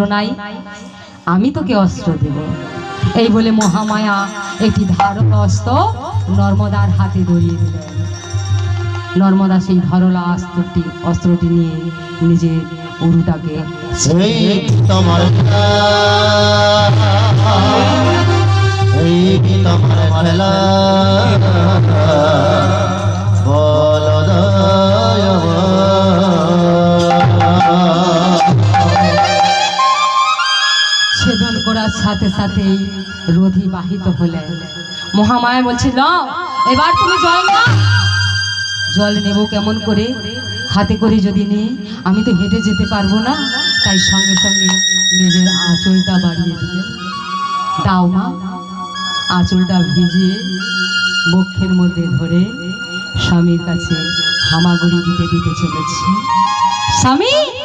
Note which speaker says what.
Speaker 1: নাই, আমি তোকে অস্ত্র দেব। এই বলে মহামায়া একটি ধারালো নর্মদার হাতে ধরিয়ে দিলেন। নর্মদা সেই ধারালো অস্ত্রটি নিয়ে নিজের উরুটাকে ছেদন করার সাথে সাথেই রোধী বাহিত হলেন। মহামায়া বলছিল, এবার তুমি জল না। জল নেব কেমন করে? হাতে করে যদি নিই আমি তো হেঁটে যেতে পারবো না। তাই সঙ্গে সঙ্গে নিজের আঁচলটা বাড়িয়ে দিলেন। দাও মা। আঁচলটা ভিজিয়ে বক্ষের মধ্যে ধরে স্বামীর কাছে হামাগুড়ি দিতে দিতে চলেছে। স্বামী।